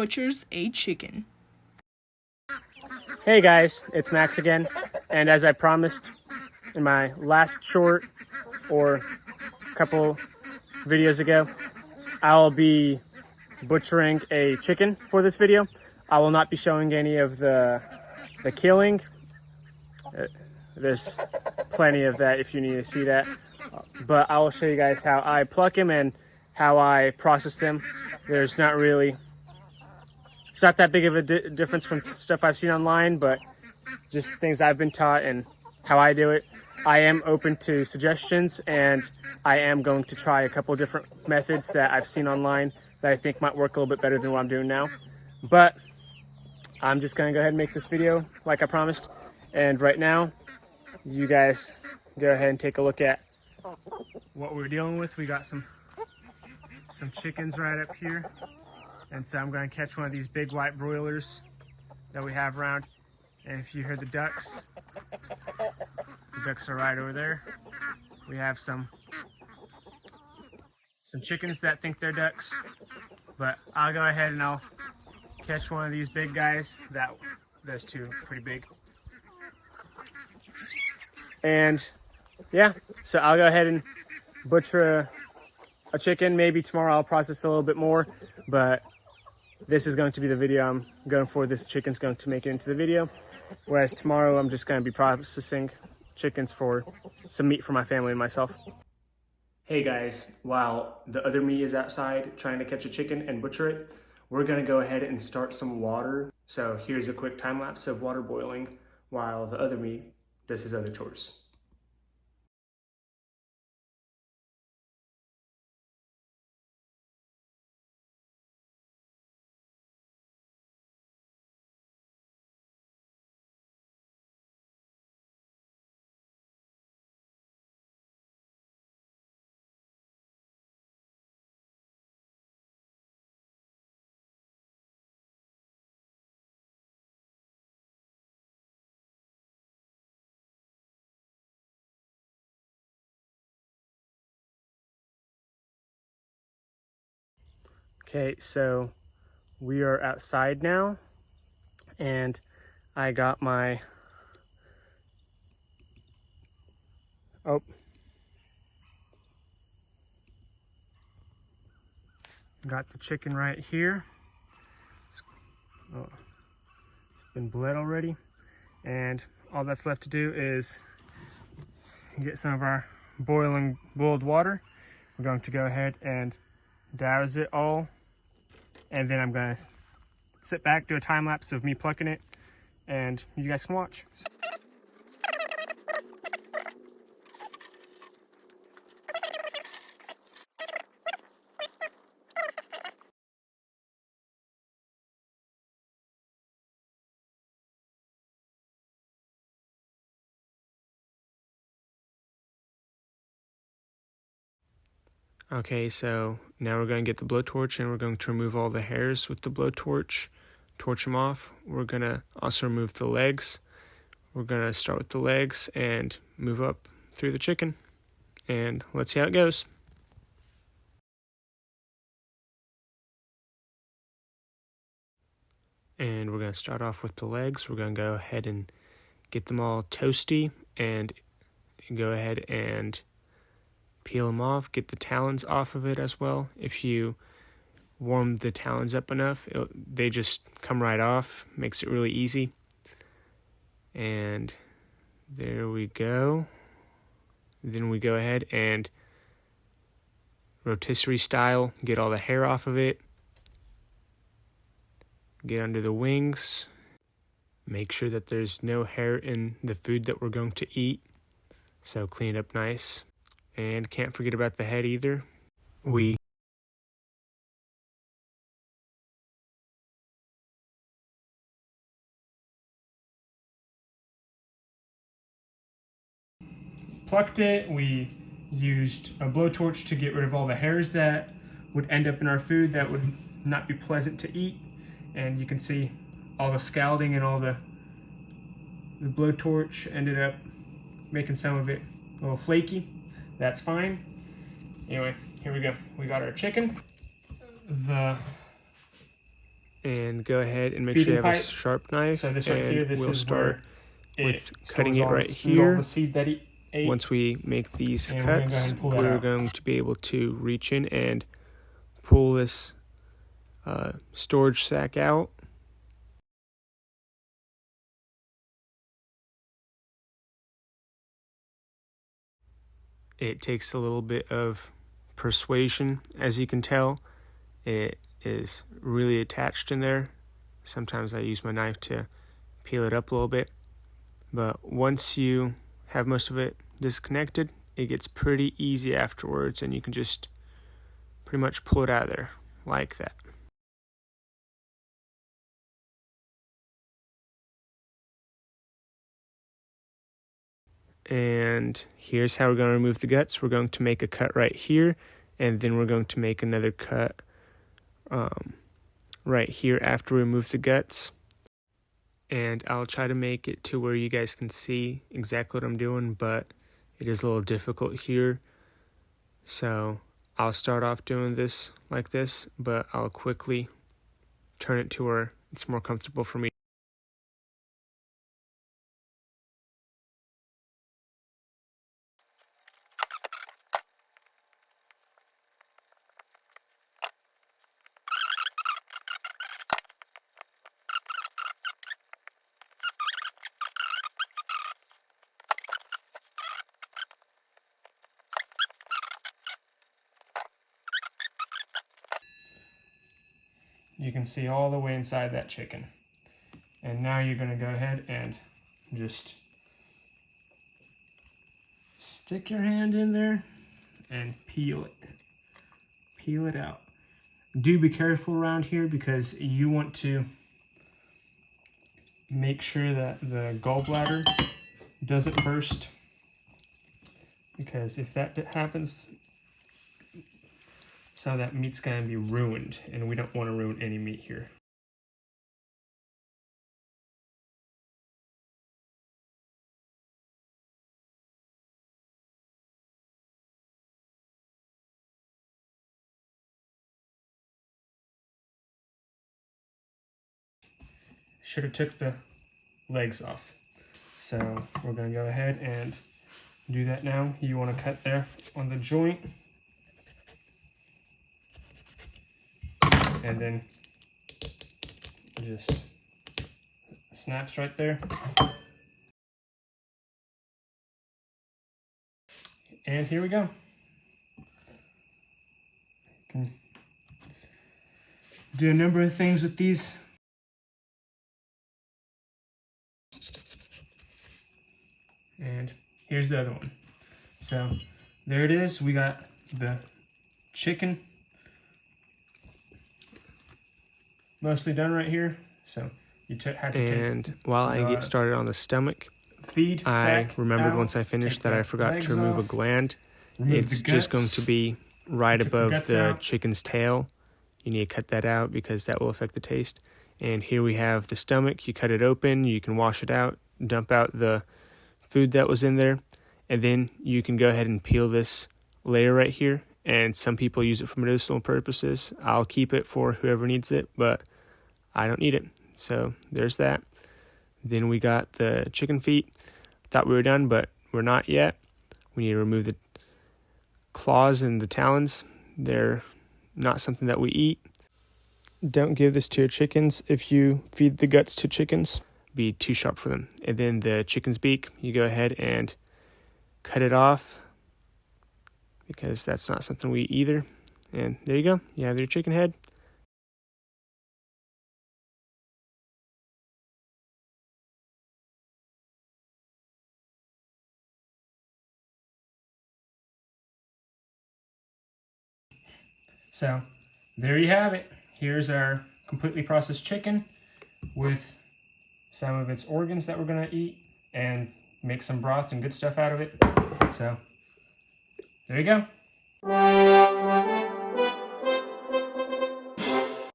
butchers a chicken. Hey guys, it's Max again, and as I promised in my last short or a couple videos ago, I'll be butchering a chicken for this video. I will not be showing any of the killing. There's plenty of that if you need to see that, but I will show you guys how I pluck them and how I process them. It's not that big of a difference from stuff I've seen online, but just things I've been taught and how I do it. I am open to suggestions, and I am going to try a couple different methods that I've seen online that I think might work a little bit better than what I'm doing now. But I'm just gonna go ahead and make this video like I promised. And right now, you guys go ahead and take a look at what we're dealing with. We got some chickens right up here. And so I'm going to catch one of these big white broilers that we have around. And if you hear the ducks are right over there. We have some chickens that think they're ducks. But I'll go ahead and I'll catch one of these big guys. Those two are pretty big. And yeah, so I'll go ahead and butcher a chicken. Maybe tomorrow I'll process a little bit more, but this is going to be the video I'm going for. This chicken's going to make it into the video. Whereas tomorrow I'm just going to be processing chickens for some meat for my family and myself. Hey guys, while the other me is outside trying to catch a chicken and butcher it, we're going to go ahead and start some water. So here's a quick time lapse of water boiling while the other me does his other chores. Okay, so we are outside now, and I got got the chicken right here. It's been bled already, and all that's left to do is get some of our boiled water. We're going to go ahead and douse it all, and then I'm gonna sit back, do a time lapse of me plucking it, and you guys can watch. Okay, so now we're going to get the blowtorch and we're going to remove all the hairs with the blowtorch, torch them off. We're going to also remove the legs. We're going to start with the legs and move up through the chicken, and let's see how it goes. And we're going to start off with the legs. We're going to go ahead and get them all toasty and go ahead and peel them off, get the talons off of it as well. If you warm the talons up enough, they just come right off, makes it really easy. And there we go. Then we go ahead and rotisserie style, get all the hair off of it, get under the wings, make sure that there's no hair in the food that we're going to eat, so clean it up nice. And can't forget about the head either. We plucked it. We used a blowtorch to get rid of all the hairs that would end up in our food that would not be pleasant to eat. And you can see all the scalding and all the blowtorch ended up making some of it a little flaky. That's fine. Anyway, here we go. We got our chicken. The And go ahead and make feeding sure you have a pipe. sharp knife. So this right and here, this we'll is start where with cutting it right all here. the seed that he ate. Once we make these And we're gonna go ahead cuts, and pull that we're out. going to be able to reach in and pull this storage sack out. It takes a little bit of persuasion, as you can tell. It is really attached in there. Sometimes I use my knife to peel it up a little bit. But once you have most of it disconnected, it gets pretty easy afterwards, and you can just pretty much pull it out of there like that. And here's how we're going to remove the guts. We're going to make a cut right here, and then we're going to make another cut right here after we remove the guts. And I'll try to make it to where you guys can see exactly what I'm doing, but it is a little difficult here. So I'll start off doing this like this, but I'll quickly turn it to where it's more comfortable for me. You can see all the way inside that chicken. And now you're going to go ahead and just stick your hand in there and peel it. Peel it out. Do be careful around here because you want to make sure that the gallbladder doesn't burst. Because if that happens, some of that meat's going to be ruined, and we don't want to ruin any meat here. Should have took the legs off. So we're going to go ahead and do that now. You want to cut there on the joint. And then just snaps right there. And here we go. You can do a number of things with these. And here's the other one. So there it is. We got the chicken mostly done right here. So you had to take. And while I get started on the stomach, feed I sack remembered out, once I finished that I forgot legs to remove a off, gland. remove It's the just going guts. to be right Took the above guts the out. chicken's tail. You need to cut that out because that will affect the taste. And here we have the stomach. You cut it open, you can wash it out, dump out the food that was in there, and then you can go ahead and peel this layer right here. And some people use it for medicinal purposes. I'll keep it for whoever needs it, but I don't need it. So there's that. Then we got the chicken feet. Thought we were done, but we're not yet. We need to remove the claws and the talons. They're not something that we eat. Don't give this to your chickens. If you feed the guts to chickens, be too sharp for them. And then the chicken's beak, you go ahead and cut it off because that's not something we eat either. And there you go. You have your chicken head. So there you have it. Here's our completely processed chicken with some of its organs that we're going to eat and make some broth and good stuff out of it. So there you go.